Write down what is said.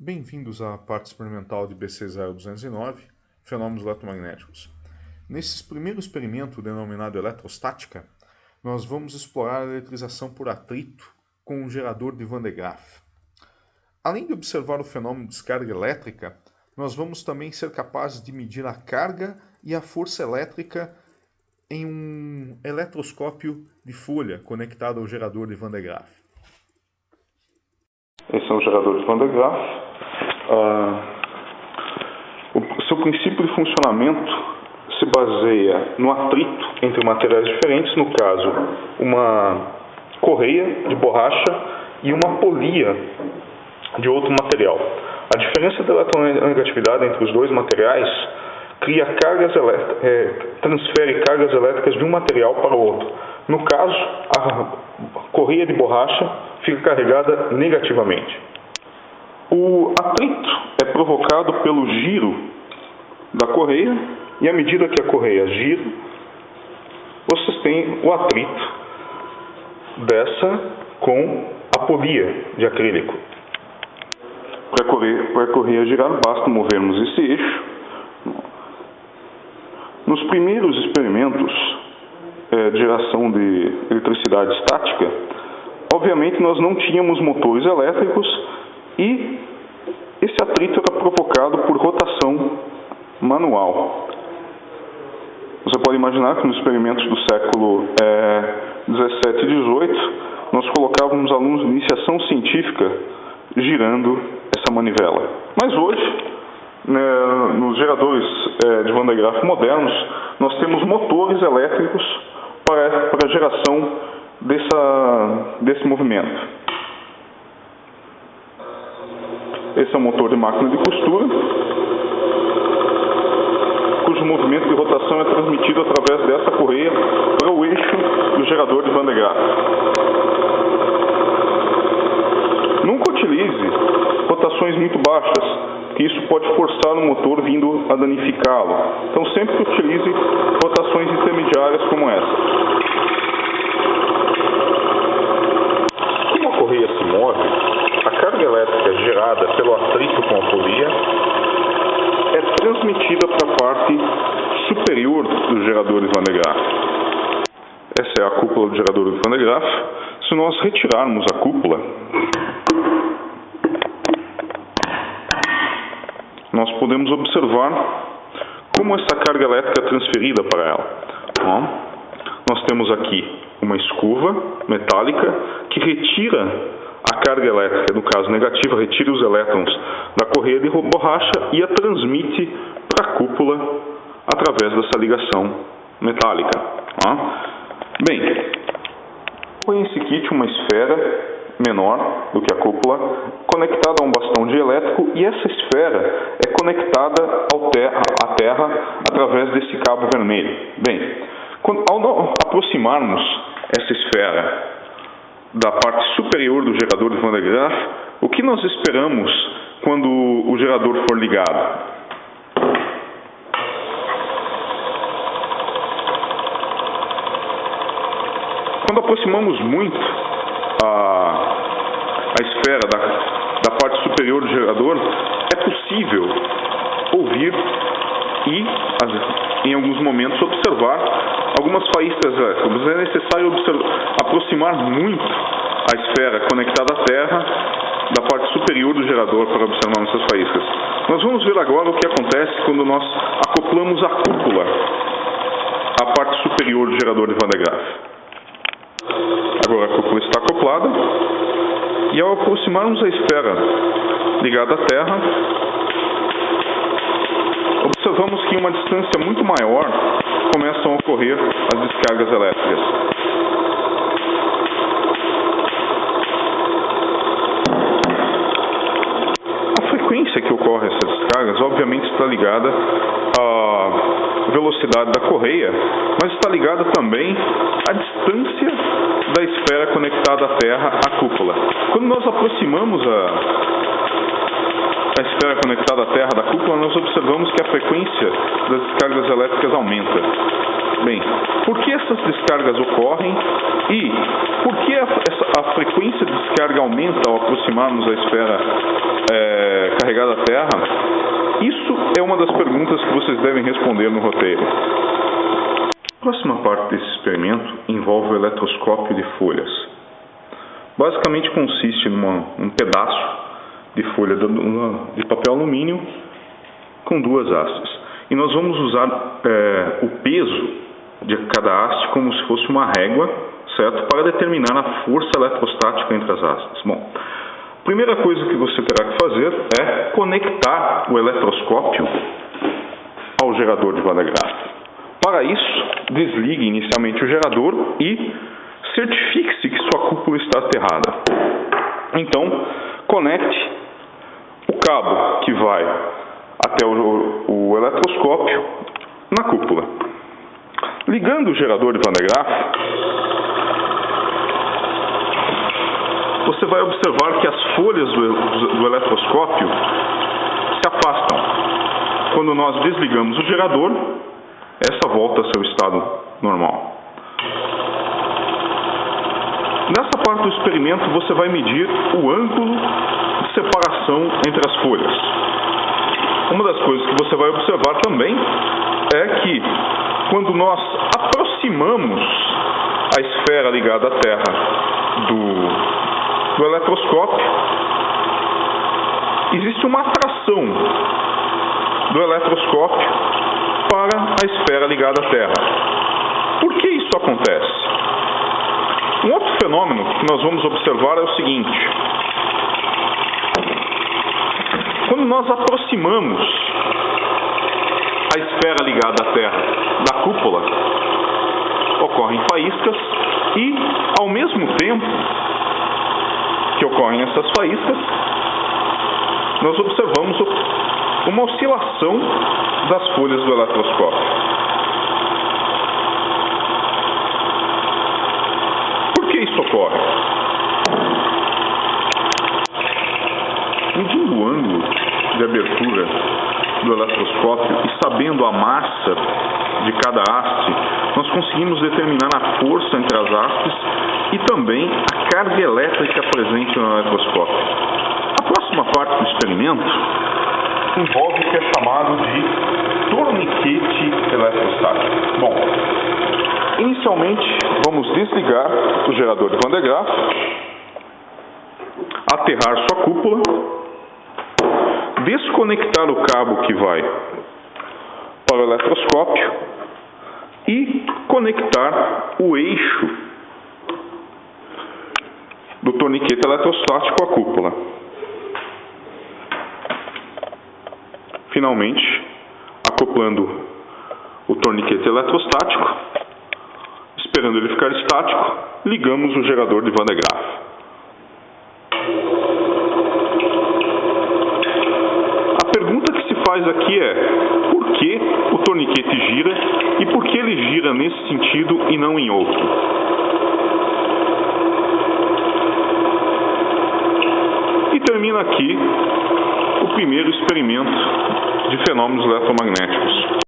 Bem-vindos à parte experimental de BC0209, fenômenos eletromagnéticos. Nesse primeiro experimento, denominado eletrostática, nós vamos explorar a eletrização por atrito com um gerador de Van de Graaff. Além de observar o fenômeno de descarga elétrica, nós vamos também ser capazes de medir a carga e a força elétrica em um eletroscópio de folha conectado ao gerador de Van de Graaff. Esse é um gerador de Van de Graaff. O seu princípio de funcionamento se baseia no atrito entre materiais diferentes, no caso, uma correia de borracha e uma polia de outro material. A diferença da eletronegatividade entre os dois materiais transfere cargas elétricas de um material para o outro. No caso, a correia de borracha fica carregada negativamente. O atrito é provocado pelo giro da correia e à medida que a correia gira, vocês têm o atrito dessa com a polia de acrílico. Para a correia girar, basta movermos esse eixo. Nos primeiros experimentos de geração de eletricidade estática, obviamente nós não tínhamos motores elétricos e esse atrito era provocado por rotação manual. Você pode imaginar que nos experimentos do século 17 e 18, nós colocávamos alunos de iniciação científica girando essa manivela. Mas hoje, nos geradores de Van de Graaff modernos, nós temos motores elétricos para a geração desse movimento. Esse é um motor de máquina de costura, cujo movimento de rotação é transmitido através dessa correia para o eixo do gerador de Van de Graaff. Nunca utilize rotações muito baixas, que isso pode forçar o motor vindo a danificá-lo. Então sempre utilize rotações intermediárias como essa. Como a correia se move, a carga elétrica gerada pelo atrito com a polia é transmitida para a parte superior do gerador de Van de Graaff. Essa é a cúpula do gerador de Van de Graaff. Se nós retirarmos a cúpula, nós podemos observar como essa carga elétrica é transferida para ela. Nós temos aqui uma escova metálica que retira a carga elétrica, no caso negativa, retira os elétrons da correia de borracha e a transmite para a cúpula através dessa ligação metálica. Bem, põe esse kit uma esfera menor do que a cúpula, conectada a um bastão dielétrico, e essa esfera é conectada à Terra através desse cabo vermelho. Bem, ao aproximarmos essa esfera da parte superior do gerador de Van de Graaff, o que nós esperamos quando o gerador for ligado? Quando aproximamos muito a esfera da parte superior do gerador, é possível ouvir e, em alguns momentos, observar algumas faíscas elétricas. É necessário aproximar muito a esfera conectada à Terra da parte superior do gerador para observar essas faíscas. Nós vamos ver agora o que acontece quando nós acoplamos a cúpula à parte superior do gerador de Van de Graaff. Agora a cúpula está acoplada e ao aproximarmos a esfera ligada à Terra, observamos que em uma distância muito maior começam a ocorrer as descargas elétricas. A frequência que ocorre essas descargas obviamente está ligada à velocidade da correia, mas está ligada também à distância da esfera conectada à Terra à cúpula. Quando nós aproximamos a esfera conectada à Terra da cúpula, nós observamos que a frequência das descargas elétricas aumenta. Bem, por que essas descargas ocorrem e por que a frequência de descarga aumenta ao aproximarmos a esfera Terra? Isso é uma das perguntas que vocês devem responder no roteiro. A próxima parte desse experimento envolve o eletroscópio de folhas. Basicamente consiste num pedaço de folha de papel alumínio com duas hastes. E nós vamos usar o peso de cada haste como se fosse uma régua, certo? Para determinar a força eletrostática entre as hastes. Bom, a primeira coisa que você terá que fazer é conectar o eletroscópio ao gerador de Van de Graaff. Para isso, desligue inicialmente o gerador e certifique-se que sua cúpula está aterrada. Então, conecte o cabo que vai até o eletroscópio na cúpula. Ligando o gerador de Van de Graaff, você vai observar que as folhas do eletroscópio se afastam. Quando nós desligamos o gerador, essa volta ao seu estado normal. Nessa parte do experimento, você vai medir o ângulo de separação entre as folhas. Uma das coisas que você vai observar também é que, quando nós aproximamos a esfera ligada à Terra do eletroscópio, existe uma atração do eletroscópio para a esfera ligada à Terra. Por que isso acontece? Um outro fenômeno que nós vamos observar é o seguinte: quando nós aproximamos a esfera ligada à Terra da cúpula, ocorrem faíscas e, ao mesmo tempo que ocorrem essas faíscas, nós observamos uma oscilação das folhas do eletroscópio. Por que isso ocorre? Medindo o ângulo de abertura do eletroscópio e sabendo a massa de cada haste, nós conseguimos determinar a força entre as hastes e também a carga elétrica presente no eletroscópio. A próxima parte do experimento envolve o que é chamado de torniquete eletrostático. Bom, inicialmente vamos desligar o gerador de Van de Graaff, aterrar sua cúpula, desconectar o cabo que vai para o eletroscópio e conectar o eixo do torniquete eletrostático à cúpula. Finalmente, acoplando o torniquete eletrostático, esperando ele ficar estático, ligamos o gerador de Van de Graaff. A pergunta que se faz aqui é: por que o torniquete gira e por que ele gira nesse sentido e não em outro? E termina aqui o primeiro experimento de fenômenos eletromagnéticos.